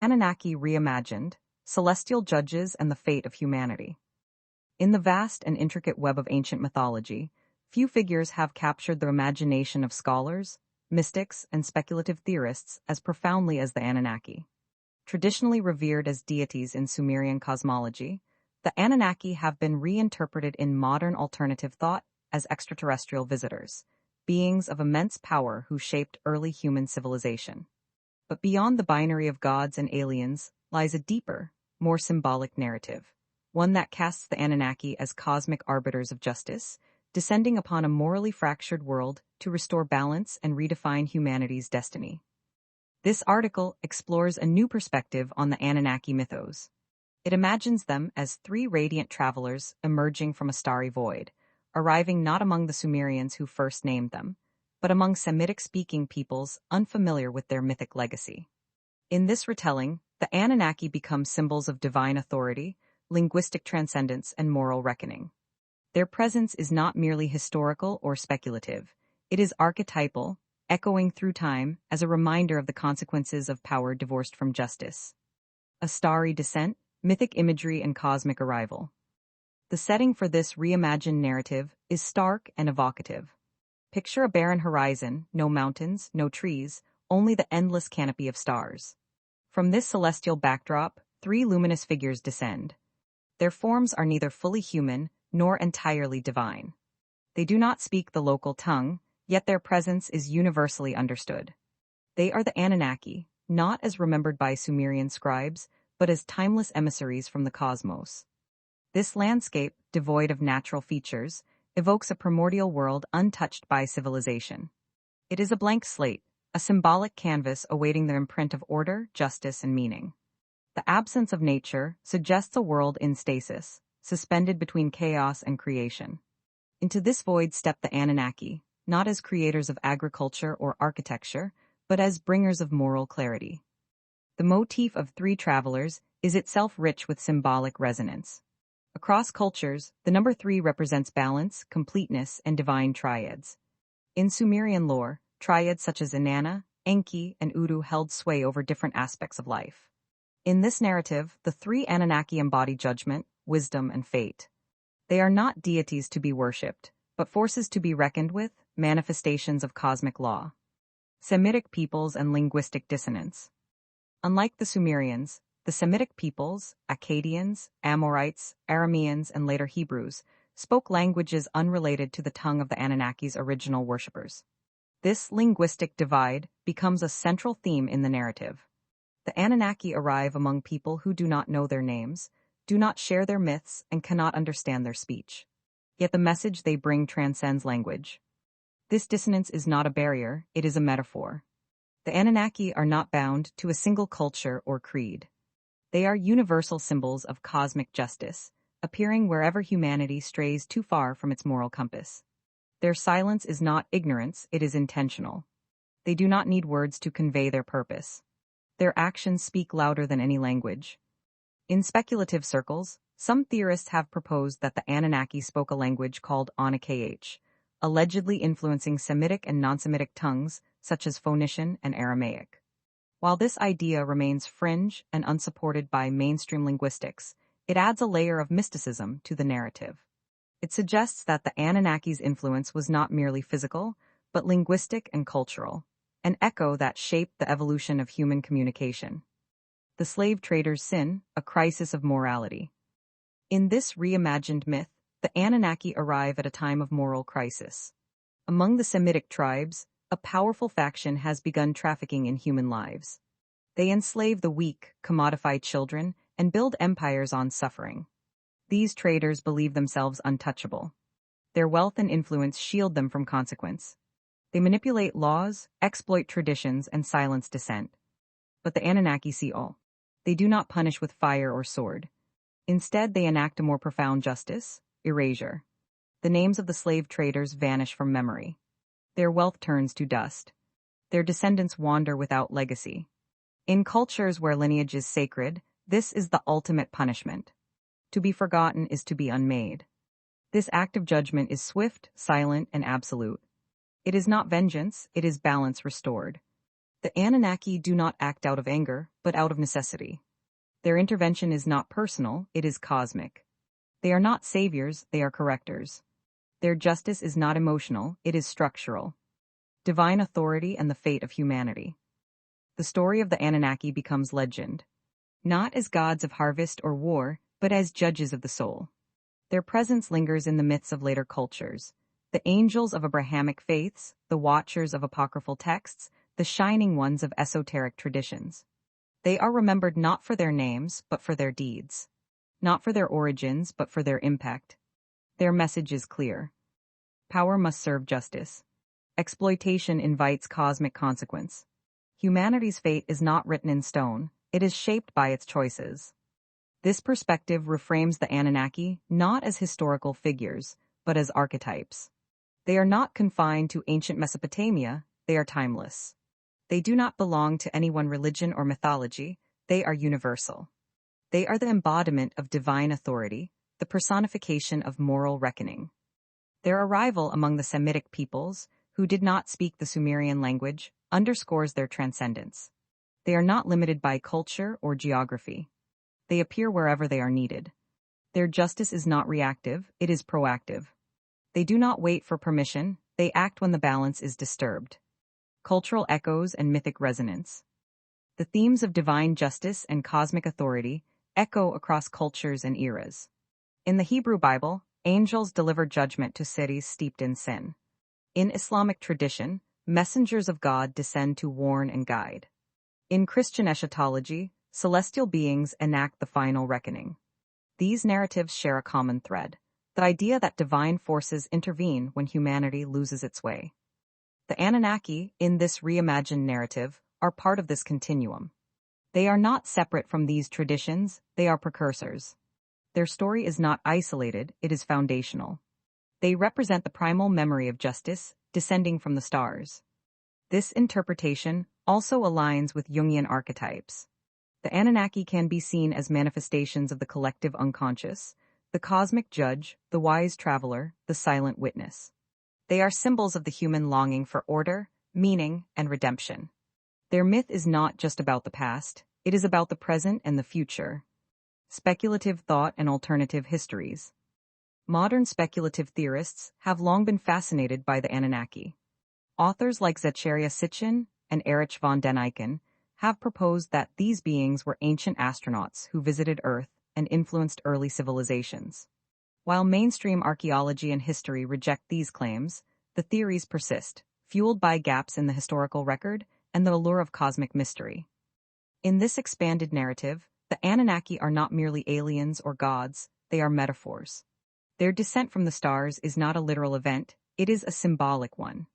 Anunnaki Reimagined, Celestial Judges and the Fate of Humanity. In the vast and intricate web of ancient mythology, few figures have captured the imagination of scholars, mystics, and speculative theorists as profoundly as the Anunnaki. Traditionally revered as deities in Sumerian cosmology, the Anunnaki have been reinterpreted in modern alternative thought as extraterrestrial visitors, beings of immense power who shaped early human civilization. But beyond the binary of gods and aliens lies a deeper, more symbolic narrative, one that casts the Anunnaki as cosmic arbiters of justice, descending upon a morally fractured world to restore balance and redefine humanity's destiny. This article explores a new perspective on the Anunnaki mythos. It imagines them as three radiant travelers emerging from a starry void, arriving not among the Sumerians who first named them, but among Semitic-speaking peoples unfamiliar with their mythic legacy. In this retelling, the Anunnaki become symbols of divine authority, linguistic transcendence, and moral reckoning. Their presence is not merely historical or speculative, it is archetypal, echoing through time as a reminder of the consequences of power divorced from justice. A starry descent, mythic imagery, and cosmic arrival. The setting for this reimagined narrative is stark and evocative. Picture a barren horizon, no mountains, no trees, only the endless canopy of stars. From this celestial backdrop, three luminous figures descend. Their forms are neither fully human nor entirely divine. They do not speak the local tongue, yet their presence is universally understood. They are the Anunnaki, not as remembered by Sumerian scribes, but as timeless emissaries from the cosmos. This landscape, devoid of natural features, evokes a primordial world untouched by civilization. It is a blank slate, a symbolic canvas awaiting the imprint of order, justice, and meaning. The absence of nature suggests a world in stasis, suspended between chaos and creation. Into this void step the Anunnaki, not as creators of agriculture or architecture, but as bringers of moral clarity. The motif of three travelers is itself rich with symbolic resonance. Across cultures, the number three represents balance, completeness, and divine triads. In Sumerian lore, triads such as Inanna, Enki, and Udu held sway over different aspects of life. In this narrative, the three Anunnaki embody judgment, wisdom, and fate. They are not deities to be worshipped, but forces to be reckoned with, manifestations of cosmic law. Semitic peoples and linguistic dissonance. Unlike the Sumerians, the Semitic peoples, Akkadians, Amorites, Arameans, and later Hebrews, spoke languages unrelated to the tongue of the Anunnaki's original worshippers. This linguistic divide becomes a central theme in the narrative. The Anunnaki arrive among people who do not know their names, do not share their myths, and cannot understand their speech. Yet the message they bring transcends language. This dissonance is not a barrier, it is a metaphor. The Anunnaki are not bound to a single culture or creed. They are universal symbols of cosmic justice, appearing wherever humanity strays too far from its moral compass. Their silence is not ignorance, it is intentional. They do not need words to convey their purpose. Their actions speak louder than any language. In speculative circles, some theorists have proposed that the Anunnaki spoke a language called Anunnaki, allegedly influencing Semitic and non-Semitic tongues such as Phoenician and Aramaic. While this idea remains fringe and unsupported by mainstream linguistics, it adds a layer of mysticism to the narrative. It suggests that the Anunnaki's influence was not merely physical, but linguistic and cultural, an echo that shaped the evolution of human communication. The slave trader's sin, a crisis of morality. In this reimagined myth, the Anunnaki arrive at a time of moral crisis. Among the Semitic tribes, a powerful faction has begun trafficking in human lives. They enslave the weak, commodify children, and build empires on suffering. These traders believe themselves untouchable. Their wealth and influence shield them from consequence. They manipulate laws, exploit traditions, and silence dissent. But the Anunnaki see all. They do not punish with fire or sword. Instead, they enact a more profound justice: erasure. The names of the slave traders vanish from memory. Their wealth turns to dust. Their descendants wander without legacy. In cultures where lineage is sacred, this is the ultimate punishment. To be forgotten is to be unmade. This act of judgment is swift, silent, and absolute. It is not vengeance, it is balance restored. The Anunnaki do not act out of anger, but out of necessity. Their intervention is not personal, it is cosmic. They are not saviors, they are correctors. Their justice is not emotional, it is structural. Divine authority and the fate of humanity. The story of the Anunnaki becomes legend. Not as gods of harvest or war, but as judges of the soul. Their presence lingers in the myths of later cultures. The angels of Abrahamic faiths, the watchers of apocryphal texts, the shining ones of esoteric traditions. They are remembered not for their names, but for their deeds. Not for their origins, but for their impact. Their message is clear. Power must serve justice. Exploitation invites cosmic consequence. Humanity's fate is not written in stone, it is shaped by its choices. This perspective reframes the Anunnaki not as historical figures, but as archetypes. They are not confined to ancient Mesopotamia, they are timeless. They do not belong to any one religion or mythology, they are universal. They are the embodiment of divine authority, the personification of moral reckoning. Their arrival among the Semitic peoples, who did not speak the Sumerian language, underscores their transcendence. They are not limited by culture or geography. They appear wherever they are needed. Their justice is not reactive, it is proactive. They do not wait for permission, they act when the balance is disturbed. Cultural echoes and mythic resonance. The themes of divine justice and cosmic authority echo across cultures and eras. In the Hebrew Bible, angels deliver judgment to cities steeped in sin. In Islamic tradition, messengers of God descend to warn and guide. In Christian eschatology, celestial beings enact the final reckoning. These narratives share a common thread, the idea that divine forces intervene when humanity loses its way. The Anunnaki, in this reimagined narrative, are part of this continuum. They are not separate from these traditions, they are precursors. Their story is not isolated, it is foundational. They represent the primal memory of justice, descending from the stars. This interpretation also aligns with Jungian archetypes. The Anunnaki can be seen as manifestations of the collective unconscious, the cosmic judge, the wise traveler, the silent witness. They are symbols of the human longing for order, meaning, and redemption. Their myth is not just about the past, it is about the present and the future. Speculative thought and alternative histories. Modern speculative theorists have long been fascinated by the Anunnaki. Authors like Zecharia Sitchin and Erich von Däniken have proposed that these beings were ancient astronauts who visited Earth and influenced early civilizations. While mainstream archaeology and history reject these claims, the theories persist, fueled by gaps in the historical record and the allure of cosmic mystery. In this expanded narrative, the Anunnaki are not merely aliens or gods, they are metaphors. Their descent from the stars is not a literal event, it is a symbolic one.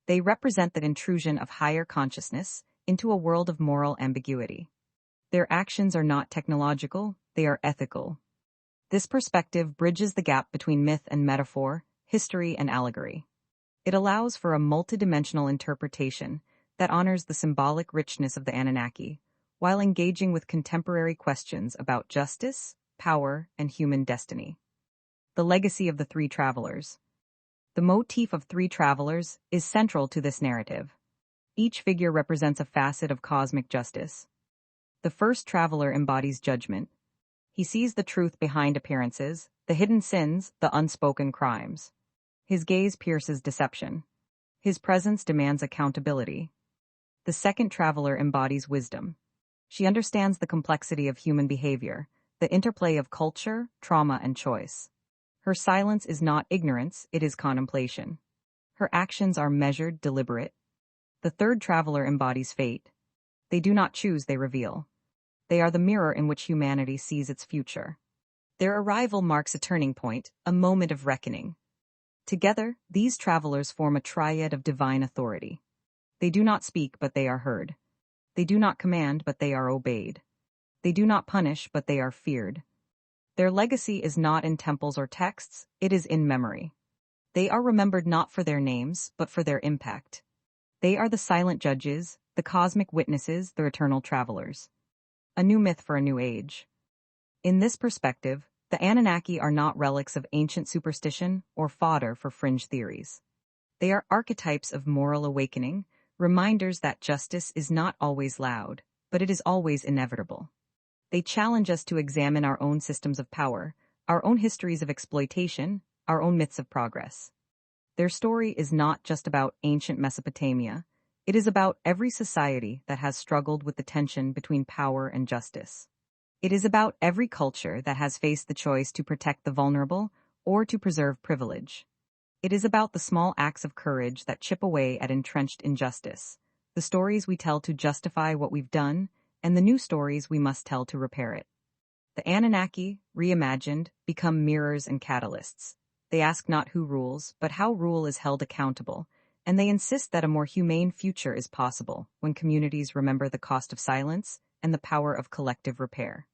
They represent the intrusion of higher consciousness into a world of moral ambiguity. Their actions are not technological, they are ethical. This perspective bridges the gap between myth and metaphor, history and allegory. It allows for a multidimensional interpretation that honors the symbolic richness of the Anunnaki, while engaging with contemporary questions about justice, power, and human destiny. The legacy of the three travelers. The motif of three travelers is central to this narrative. Each figure represents a facet of cosmic justice. The first traveler embodies judgment. He sees the truth behind appearances, the hidden sins, the unspoken crimes. His gaze pierces deception. His presence demands accountability. The second traveler embodies wisdom. She understands the complexity of human behavior, the interplay of culture, trauma, and choice. Her silence is not ignorance, it is contemplation. Her actions are measured, deliberate. The third traveler embodies fate. They do not choose, they reveal. They are the mirror in which humanity sees its future. Their arrival marks a turning point, a moment of reckoning. Together, these travelers form a triad of divine authority. They do not speak, but they are heard. They do not command, but they are obeyed. They do not punish, but they are feared. Their legacy is not in temples or texts, it is in memory. They are remembered not for their names, but for their impact. They are the silent judges, the cosmic witnesses, the eternal travelers. A new myth for a new age. In this perspective, the Anunnaki are not relics of ancient superstition or fodder for fringe theories. They are archetypes of moral awakening, reminders that justice is not always loud, but it is always inevitable. They challenge us to examine our own systems of power, our own histories of exploitation, our own myths of progress. Their story is not just about ancient Mesopotamia, it is about every society that has struggled with the tension between power and justice. It is about every culture that has faced the choice to protect the vulnerable or to preserve privilege. It is about the small acts of courage that chip away at entrenched injustice, the stories we tell to justify what we've done, and the new stories we must tell to repair it. The Anunnaki, reimagined, become mirrors and catalysts. They ask not who rules, but how rule is held accountable, and they insist that a more humane future is possible when communities remember the cost of silence and the power of collective repair.